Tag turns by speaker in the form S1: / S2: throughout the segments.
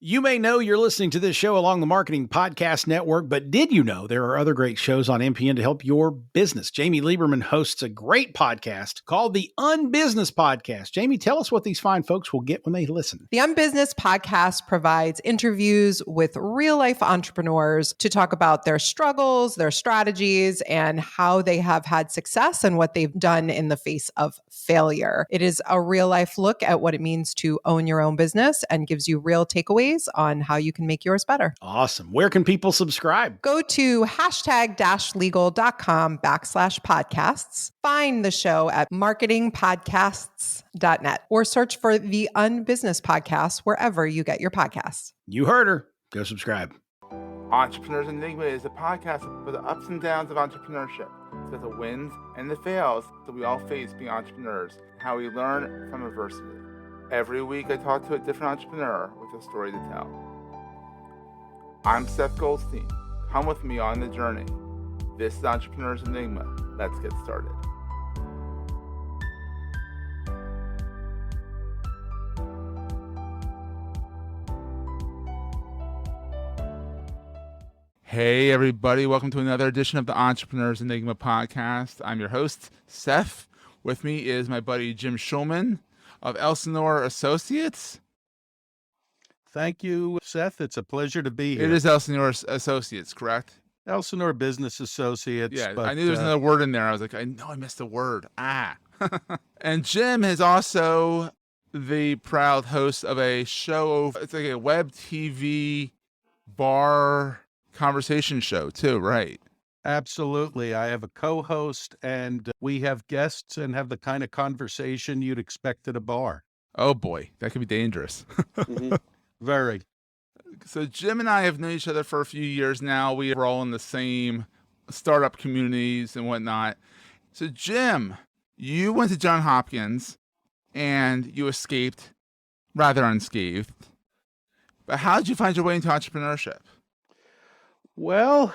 S1: You may know you're listening to this show along the Marketing Podcast Network, but did you know there are other great shows on MPN to help your business? Jamie Lieberman hosts a great podcast called the Unbusiness Podcast. Jamie, tell us what these fine folks will get when they listen.
S2: The Unbusiness Podcast provides interviews with real-life entrepreneurs to talk about their struggles, their strategies, and how they have had success and what they've done in the face of failure. It is a real-life look at what it means to own your own business and gives you real takeaways on how you can make yours better.
S1: Awesome. Where can people subscribe?
S2: Go to #legal.com/podcasts. Find the show at marketingpodcasts.net or search for the Unbusiness Podcast wherever you get your podcasts.
S1: You heard her. Go subscribe.
S3: Entrepreneur's Enigma is a podcast for the ups and downs of entrepreneurship. So the wins and the fails that we all face being entrepreneurs, how we learn from adversity. Every week I talk to a different entrepreneur with a story to tell. I'm Seth Goldstein. Come with me on the journey. This is Entrepreneur's Enigma. Let's get started. Hey everybody, welcome to another edition of the Entrepreneur's Enigma podcast. I'm your host, Seth. With me is my buddy Jim Schulman of Elsinore Associates.
S4: Thank you, Seth. It's a pleasure to be here.
S3: It is Elsinore Associates, correct?
S4: Elsinore Business Associates.
S3: Yeah,
S4: but,
S3: I knew there was another word in there. I was like, I know I missed a word. And Jim is also the proud host of a show. It's like a web TV bar conversation show too, right?
S4: Absolutely. I have a co-host and we have guests and have the kind of conversation you'd expect at a bar.
S3: Oh boy, that could be dangerous.
S4: Very.
S3: So Jim and I have known each other for a few years now. We are all in the same startup communities and whatnot. So Jim, you went to Johns Hopkins and you escaped rather unscathed. But how did you find your way into entrepreneurship?
S4: Well,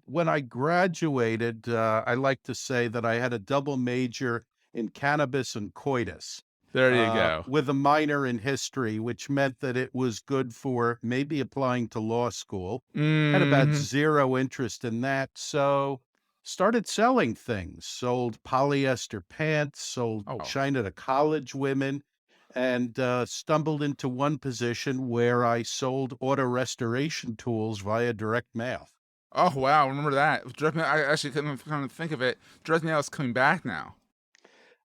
S4: when I graduated, I like to say that I had a double major in cannabis and coitus.
S3: There you go.
S4: With a minor in history, which meant that it was good for maybe applying to law school. Had about zero interest in that. So started selling things, sold polyester pants, sold China to college women, and stumbled into one position where I sold auto restoration tools via direct mail.
S3: Oh, wow. Remember that. Direct mail, I actually couldn't kind of think of it. Direct mail is coming back now.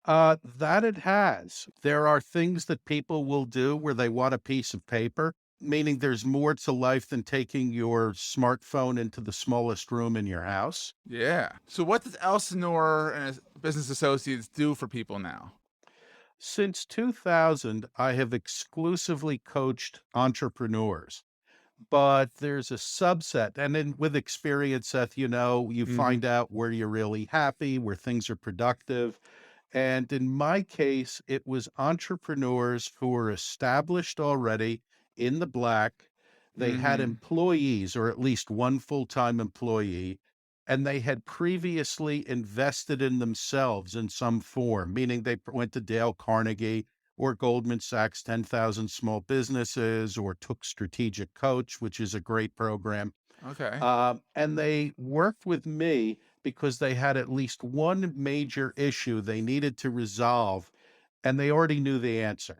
S4: That it has. There are things that people will do where they want a piece of paper, meaning there's more to life than taking your smartphone into the smallest room in your house.
S3: Yeah. So what does Elsinore and Business Associates do for people now?
S4: Since 2000, I have exclusively coached entrepreneurs. But there's a subset, and then with experience, Seth, you find out where you're really happy, where things are productive. And in my case, it was entrepreneurs who were established already in the black. They had employees, or at least one full-time employee, and they had previously invested in themselves in some form, meaning they went to Dale Carnegie or Goldman Sachs 10,000 Small Businesses, or took Strategic Coach, which is a great program.
S3: Okay.
S4: And they worked with me because they had at least one major issue they needed to resolve, and they already knew the answer.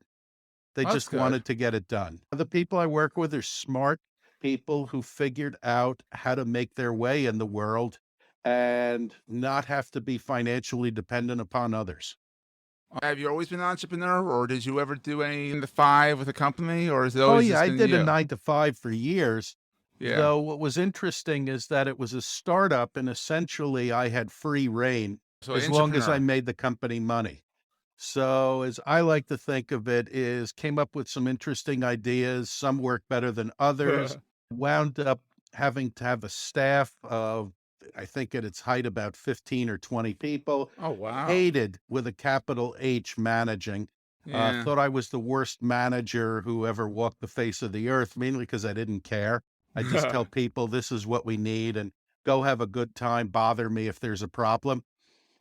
S4: They
S3: That's
S4: just
S3: good.
S4: wanted to get it done. The people I work with are smart people who figured out how to make their way in the world and not have to be financially dependent upon others.
S3: Have you always been an entrepreneur, or did you ever do any in the 5 with a company, or is it always just
S4: I
S3: been
S4: did
S3: you?
S4: a 9 to 5 for years.
S3: Yeah.
S4: Though what was interesting is that it was a startup and essentially I had free reign
S3: So
S4: as long as I
S3: entrepreneur.
S4: made the company money. So as I like to think of it, is came up with some interesting ideas. Some worked better than others. Wound up having to have a staff of, I think at its height, about 15 or 20 people.
S3: Oh, wow.
S4: Hated, with a capital H, managing.
S3: Yeah.
S4: Thought I was the worst manager who ever walked the face of the earth, mainly because I didn't care. I just tell people this is what we need and go have a good time. Bother me if there's a problem.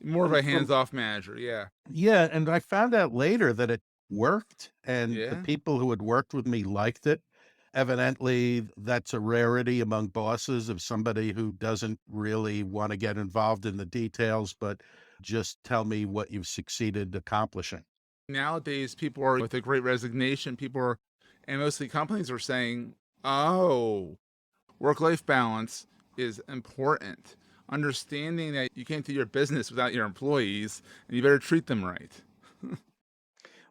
S3: More of
S4: And
S3: a hands-off manager, yeah.
S4: Yeah, and I found out later that it worked, and the
S3: Yeah?
S4: people who had worked with me liked it. Evidently, that's a rarity among bosses of somebody who doesn't really want to get involved in the details, but just tell me what you've succeeded accomplishing.
S3: Nowadays, people are with the great resignation, and mostly companies are saying, oh, work-life balance is important. Understanding that you can't do your business without your employees, and you better treat them right.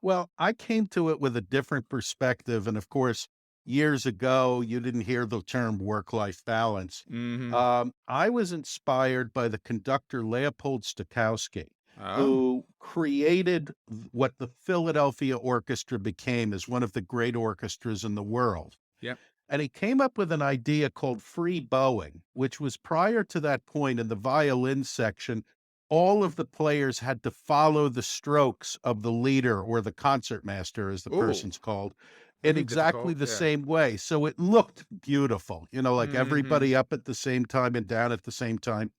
S4: Well, I came to it with a different perspective. And of course, years ago, you didn't hear the term work-life balance.
S3: Mm-hmm.
S4: I was inspired by the conductor Leopold Stokowski,
S3: Oh,
S4: who created what the Philadelphia Orchestra became as one of the great orchestras in the world.
S3: yep.
S4: And he came up with an idea called free bowing, which was prior to that point in the violin section. All of the players had to follow the strokes of the leader or the concertmaster, as the
S3: Oh,
S4: person's called,
S3: that'd
S4: in
S3: be
S4: exactly
S3: difficult.
S4: the
S3: Yeah.
S4: same way. So it looked beautiful, like
S3: Mm-hmm.
S4: everybody up at the same time and down at the same time.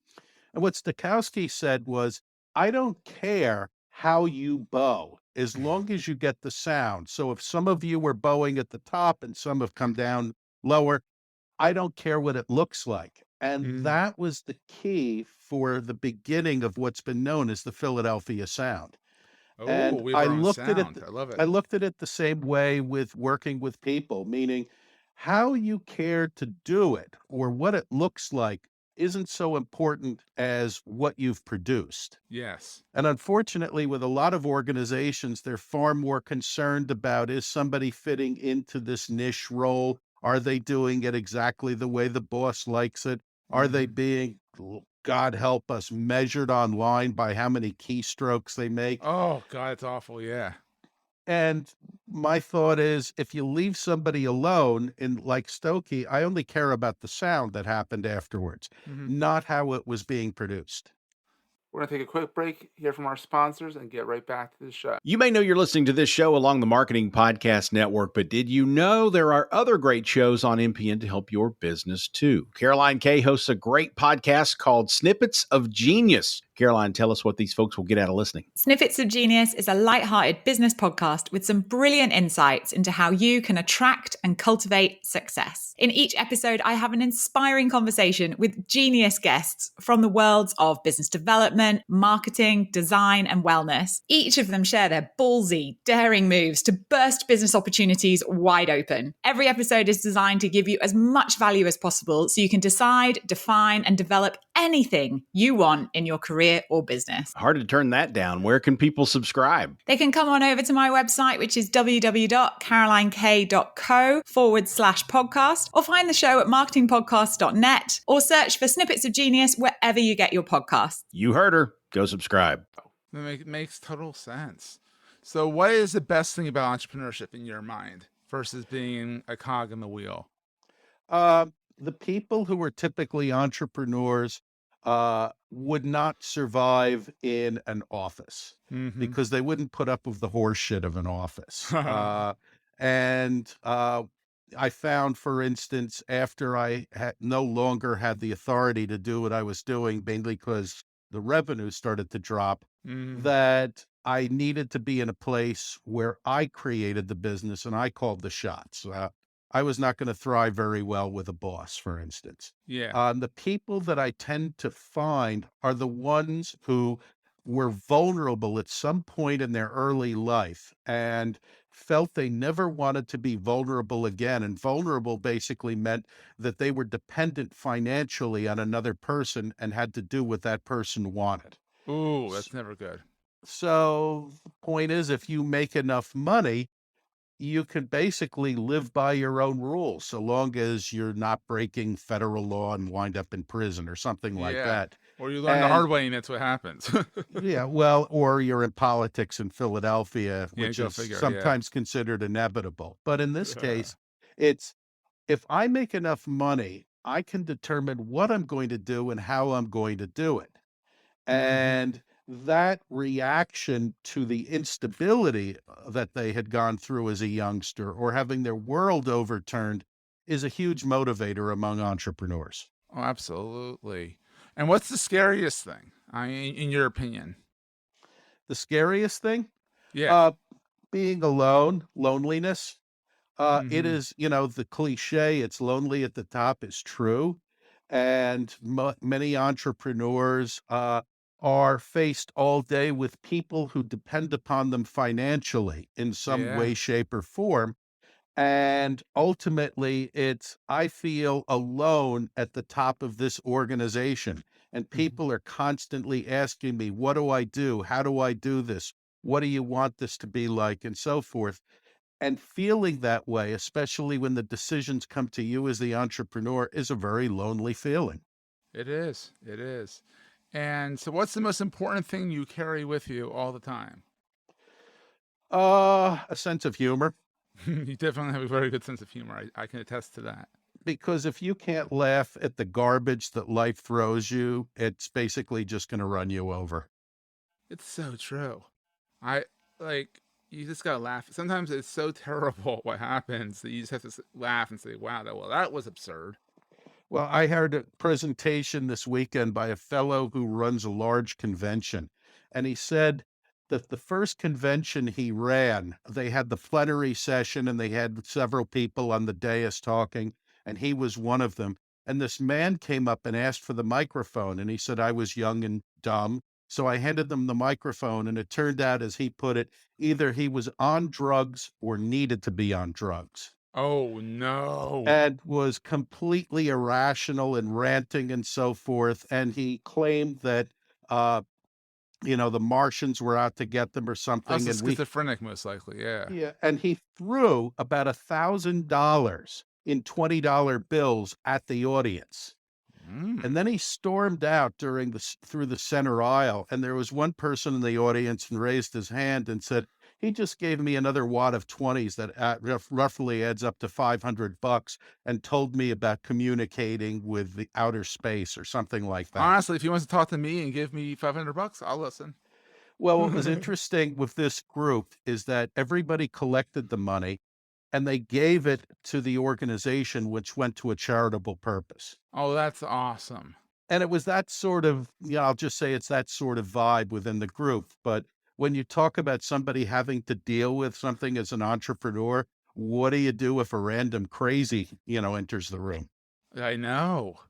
S4: And what Stokowski said was, I don't care how you bow as long as you get the sound. So if some of you were bowing at the top and some have come down lower, I don't care what it looks like. And
S3: Mm.
S4: that was the key for the beginning of what's been known as the Philadelphia sound.
S3: Oh,
S4: And
S3: we have
S4: I
S3: our own
S4: looked at it
S3: sound. I love it.
S4: I looked at it the same way with working with people, meaning how you care to do it or what it looks like isn't so important as what you've produced.
S3: Yes.
S4: And unfortunately, with a lot of organizations, they're far more concerned about, is somebody fitting into this niche role? Are they doing it exactly the way the boss likes it? Are they
S3: Mm-hmm.
S4: being, God help us, measured online by how many keystrokes they make?
S3: Oh, God, it's awful. Yeah.
S4: And my thought is, if you leave somebody alone, in like Stokey, I only care about the sound that happened afterwards,
S3: Mm-hmm.
S4: not how it was being produced.
S3: We're going to take a quick break, hear from our sponsors, and get right back to the show.
S1: You may know you're listening to this show along the Marketing Podcast Network, but did you know there are other great shows on MPN to help your business too? Caroline Kay hosts a great podcast called Snippets of Genius. Caroline, tell us what these folks will get out of listening.
S5: Snippets of Genius is a light-hearted business podcast with some brilliant insights into how you can attract and cultivate success. In each episode, I have an inspiring conversation with genius guests from the worlds of business development, marketing, design, and wellness. Each of them share their ballsy, daring moves to burst business opportunities wide open. Every episode is designed to give you as much value as possible so you can decide, define, and develop anything you want in your career or business.
S1: Hard to turn that down. Where can people subscribe?
S5: They can come on over to my website, which is www.carolinekay.co/podcast, or find the show at marketingpodcast.net, or search for Snippets of Genius wherever you get your podcasts.
S1: You heard her. Go subscribe.
S3: That makes total sense. So, what is the best thing about entrepreneurship in your mind versus being a cog in the wheel?
S4: The people who are typically entrepreneurs would not survive in an office
S3: Mm-hmm.
S4: because they wouldn't put up with the horse shit of an office. I found, for instance, after I no longer had the authority to do what I was doing, mainly because the revenue started to drop,
S3: Mm-hmm.
S4: that I needed to be in a place where I created the business and I called the shots. I was not going to thrive very well with a boss, for instance.
S3: Yeah.
S4: The people that I tend to find are the ones who were vulnerable at some point in their early life and felt they never wanted to be vulnerable again. And vulnerable basically meant that they were dependent financially on another person and had to do what that person wanted.
S3: Ooh, that's never good.
S4: So the point is, if you make enough money, you can basically live by your own rules, so long as you're not breaking federal law and wind up in prison or something like
S3: Yeah.
S4: that.
S3: Or you learn the
S4: And
S3: hard way, and that's what happens.
S4: yeah, well, or you're in politics in Philadelphia,
S3: Yeah,
S4: which
S3: go
S4: is
S3: figure, yeah.
S4: sometimes considered inevitable. But in this case, it's if I make enough money, I can determine what I'm going to do and how I'm going to do it. And that reaction to the instability that they had gone through as a youngster or having their world overturned is a huge motivator among entrepreneurs.
S3: Oh, absolutely. And what's the scariest thing, in your opinion?
S4: The scariest thing?
S3: Yeah.
S4: Being alone, loneliness. It is, the cliche, it's lonely at the top is true. And many entrepreneurs are faced all day with people who depend upon them financially in some
S3: Yeah.
S4: way, shape, or form. And ultimately, I feel alone at the top of this organization. And
S3: Mhm.
S4: people are constantly asking me, what do I do? How do I do this? What do you want this to be like? And so forth. And feeling that way, especially when the decisions come to you as the entrepreneur, is a very lonely feeling.
S3: It is. It is. And so, what's the most important thing you carry with you all the time?
S4: A sense of humor,
S3: You definitely have a very good sense of humor. I can attest to that.
S4: because if you can't laugh at the garbage that life throws you, it's basically just going to run you over.
S3: It's so true. I like you just gotta laugh. Sometimes it's so terrible what happens that you just have to laugh and say, "Wow, that was absurd."
S4: Well, I heard a presentation this weekend by a fellow who runs a large convention, and he said that the first convention he ran, they had the plenary session and they had several people on the dais talking, and he was one of them. And this man came up and asked for the microphone, and he said, I was young and dumb. So I handed them the microphone, and it turned out, as he put it, either he was on drugs or needed to be on drugs
S3: Oh no!
S4: and was completely irrational and ranting and so forth. And he claimed that, uh, the Martians were out to get them or something.
S3: Also
S4: And
S3: schizophrenic, most likely. Yeah.
S4: yeah, and he threw about $1,000 in $20 bills at the audience.
S3: Mm.
S4: And then he stormed out through the center aisle, and there was one person in the audience and raised his hand and said, "He just gave me another wad of 20s that roughly adds up to $500 and told me about communicating with the outer space," or something like that.
S3: Honestly, if he wants to talk to me and give me $500, I'll listen.
S4: Well, what was interesting with this group is that everybody collected the money and they gave it to the organization, which went to a charitable purpose.
S3: Oh, that's awesome.
S4: And it was that sort of, I'll just say it's that sort of vibe within the group. But when you talk about somebody having to deal with something as an entrepreneur, what do you do if a random crazy, enters the room?
S3: I know.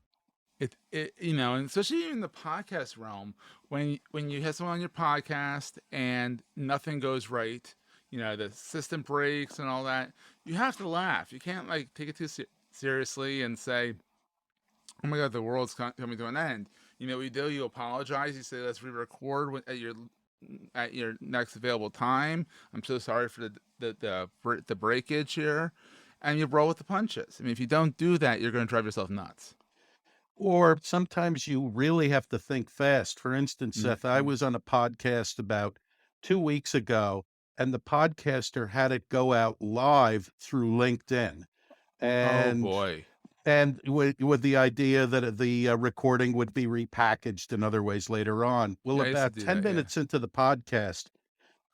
S3: And especially in the podcast realm, when you have someone on your podcast and nothing goes right, the system breaks and all that, you have to laugh. You can't like take it too seriously and say, "Oh my God, the world's coming to an end." You know what you do? You apologize. You say, "Let's re-record at your next available time. I'm so sorry for the breakage here," and you roll with the punches. I mean, if you don't do that, you're going to drive yourself nuts.
S4: Or sometimes you really have to think fast. For instance, Seth, I
S3: Mhm.
S4: was on a podcast about 2 weeks ago, and the podcaster had it go out live through LinkedIn.
S3: Oh
S4: And
S3: boy.
S4: with the idea that the recording would be repackaged in other ways later on. Well,
S3: Yeah, I used to
S4: about
S3: do
S4: 10
S3: that. Yeah.
S4: minutes into the podcast,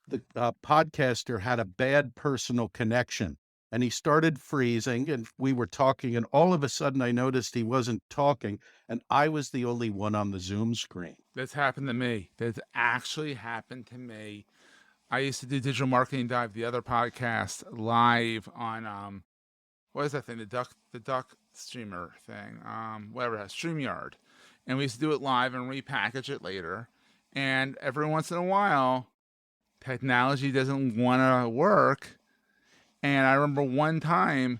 S4: the podcaster had a bad personal connection and he started freezing and we were talking and all of a sudden I noticed he wasn't talking and I was the only one on the Zoom screen.
S3: That's happened to me. That's actually happened to me. I used to do Digital Marketing Dive, the other podcast, live on what is that thing? The duck streamer thing. Whatever it has, StreamYard. And we used to do it live and repackage it later. And every once in a while, technology doesn't want to work. And I remember one time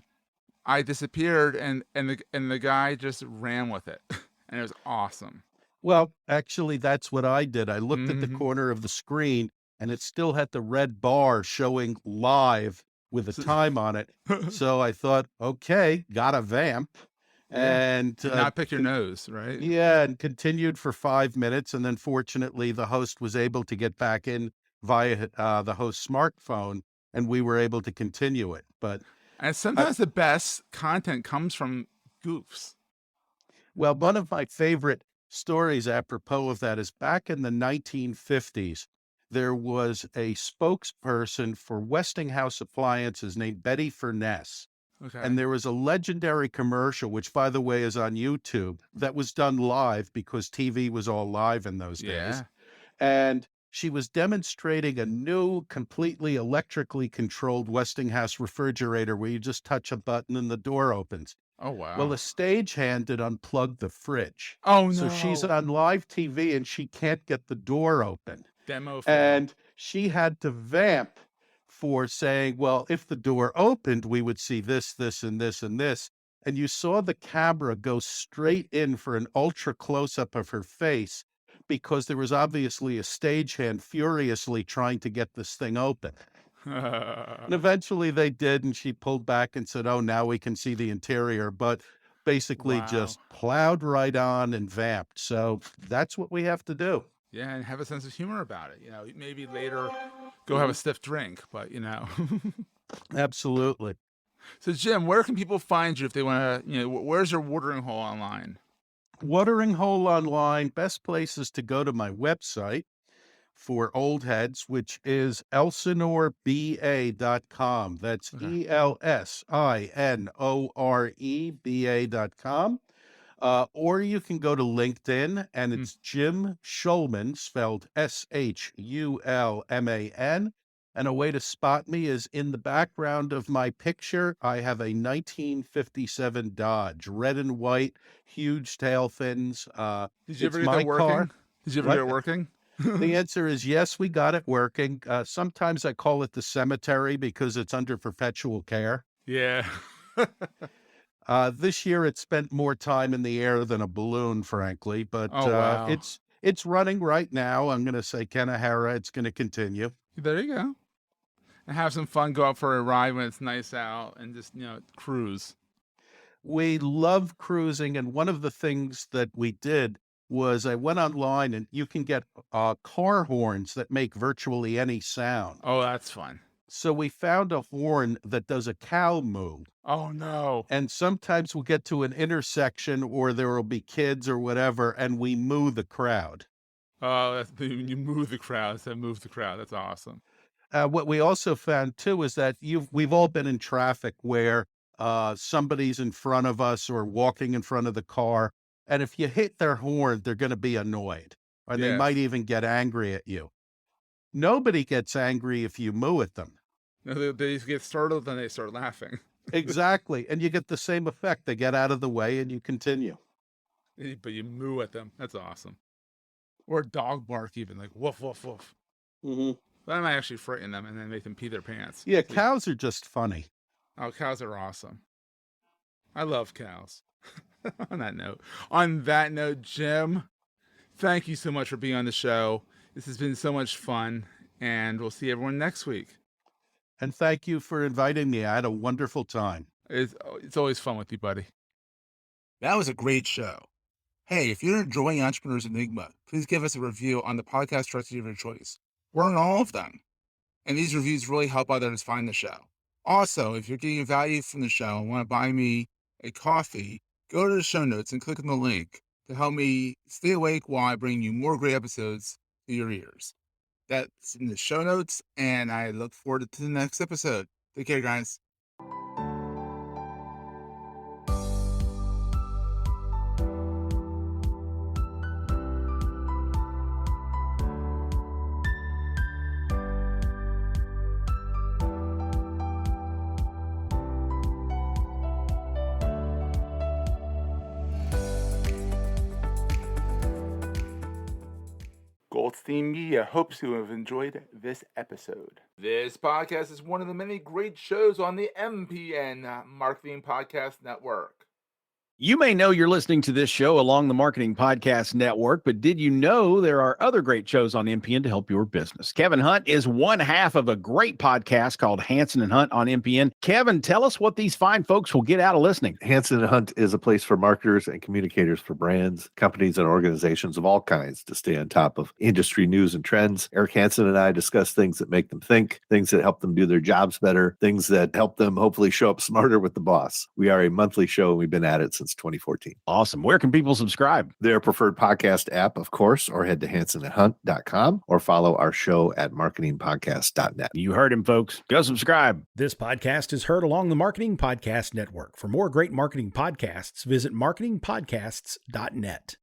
S3: I disappeared and the guy just ran with it. And it was awesome.
S4: Well, actually, that's what I did. I looked at the
S3: Hmm.
S4: corner of the screen and it still had the red bar showing live with a time on it. So I thought, okay, got a vamp.
S3: Yeah.
S4: And
S3: Did not pick your nose, right?
S4: yeah, and continued for 5 minutes. And then fortunately, the host was able to get back in via the host's smartphone and we were able to continue it. But
S3: And
S4: I,
S3: sometimes the best content comes from goofs.
S4: well, one of my favorite stories apropos of that is back in the 1950s, there was a spokesperson for Westinghouse Appliances named Betty Furness.
S3: Okay.
S4: And there was a legendary commercial, which, by the way, is on YouTube, that was done live because TV was all live in those days.
S3: Yeah.
S4: And She was demonstrating a new, completely electrically controlled Westinghouse refrigerator where you just touch a button and the door opens.
S3: Oh, wow.
S4: Well, a stagehand had unplugged the fridge.
S3: Oh, no.
S4: So she's on live TV and she can't get the door open.
S3: Demo fail.
S4: And she had to vamp for saying, well, if the door opened, we would see this, this, and this, and this. And you saw the camera go straight in for an ultra close-up of her face because there was obviously a stagehand furiously trying to get this thing open. And eventually they did, and she pulled back and said, oh, now we can see the interior, but basically
S3: Wow.
S4: just plowed right on and vamped. So that's what we have to do.
S3: Yeah, and have a sense of humor about it. Maybe later go have a stiff drink, but
S4: Absolutely.
S3: So, Jim, where can people find you if they want to, where's your watering hole online?
S4: Watering hole online, best place is to go to my website for old heads, which is elsinorba.com. That's ELSINOREBA.com. Or you can go to LinkedIn, and it's Jim Shulman, spelled SHULMAN. And a way to spot me is in the background of my picture, I have a 1957 Dodge, red and white, huge tail fins.
S3: Did you
S4: it's
S3: ever get
S4: my
S3: that working?
S4: car.
S3: Did you ever
S4: What?
S3: get it working?
S4: The answer is yes, we got it working. Sometimes I call it the cemetery because it's under perpetual care.
S3: Yeah.
S4: This year it spent more time in the air than a balloon, frankly, but
S3: Oh, wow.
S4: it's running right now. I'm going to say Kanahara. It's going to continue.
S3: There you go. And have some fun, go out for a ride when it's nice out and just, cruise.
S4: We love cruising, and one of the things that we did was I went online, and you can get car horns that make virtually any sound.
S3: Oh, that's fun.
S4: So we found a horn that does a cow moo.
S3: Oh, no.
S4: And sometimes we'll get to an intersection or there will be kids or whatever, and we moo the crowd.
S3: Oh, you move the crowd. Instead of move the crowd. That's awesome.
S4: What we also found too is that we've all been in traffic where somebody's in front of us or walking in front of the car, and if you hit their horn, they're going to be annoyed, or they
S3: Yes.
S4: might even get angry at you. Nobody gets angry if you moo at them.
S3: No, they get startled and they start laughing.
S4: Exactly, and you get the same effect. They get out of the way, and you continue.
S3: But you moo at them. That's awesome. Or dog bark even, like woof, woof, woof.
S4: Mm-hmm.
S3: That might actually frighten them and then make them pee their pants.
S4: Yeah, cows are just funny.
S3: Oh, cows are awesome. I love cows. On that note, Jim, thank you so much for being on the show. This has been so much fun, and we'll see everyone next week.
S4: And thank you for inviting me. I had a wonderful time.
S3: It's always fun with you, buddy.
S6: That was a great show. Hey, if you're enjoying Entrepreneur's Enigma, please give us a review on the podcast directory of your choice. We're on all of them. And these reviews really help others find the show. Also, if you're getting value from the show and want to buy me a coffee, go to the show notes and click on the link to help me stay awake while I bring you more great episodes to your ears. That's in the show notes, and I look forward to the next episode. Take care, guys.
S3: Goldstein Media hopes you have enjoyed this episode. This podcast is one of the many great shows on the MPN Marketing Podcast Network.
S1: You may know you're listening to this show along the Marketing Podcast Network, but did you know there are other great shows on MPN to help your business? Kevin Hunt is one half of a great podcast called Hansen and Hunt on MPN. Kevin, tell us what these fine folks will get out of listening.
S7: Hansen and Hunt is a place for marketers and communicators for brands, companies, and organizations of all kinds to stay on top of industry news and trends. Eric Hansen and I discuss things that make them think, things that help them do their jobs better, things that help them hopefully show up smarter with the boss. We are a monthly show, and we've been at it since 2014.
S1: Awesome. Where can people subscribe?
S7: Their preferred podcast app, of course, or head to hansenandhunt.com or follow our show at marketingpodcast.net.
S1: You heard him, folks. Go subscribe. This podcast is heard along the Marketing Podcast Network. For more great marketing podcasts, visit marketingpodcasts.net.